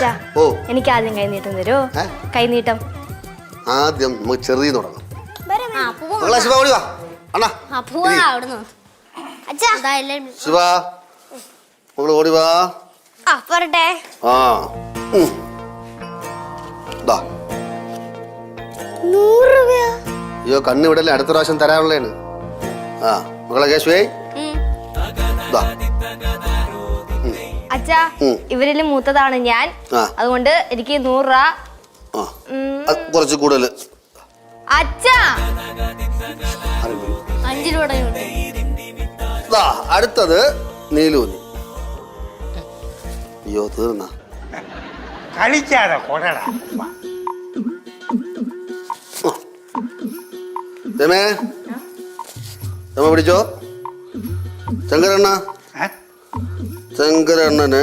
അച്ഛാ എനിക്ക് ആദ്യം കൈനീട്ടം തരോ? കൈനീട്ടം ആദ്യം നമുക്ക് ചെറിയ തുടങ്ങാം. ശിവ മകള് ഓടി വാ. പോരട്ടെ. ആ 100 രൂപയാ? അയ്യോ കണ്ണ് വിടല്ലേ, അടുത്ത പ്രാവശ്യം തരാനുള്ളതാണ്. ആ മകളെ കേശുവേ. അച്ഛാ ഇവരിൽ മൂത്തതാണ് ഞാൻ, അതുകൊണ്ട് എനിക്ക് 100 രൂപ. കുറച്ച് കൂടുതൽ. അച്ഛാ 5 രൂപ. അടുത്തത് നീലൂന്. അയ്യോ തീർന്ന കളിക്കാതെ കൊടടാ. രമേ രമ പിടിച്ചോ. ശങ്കരണ്ണ ശങ്കരണ്ണന്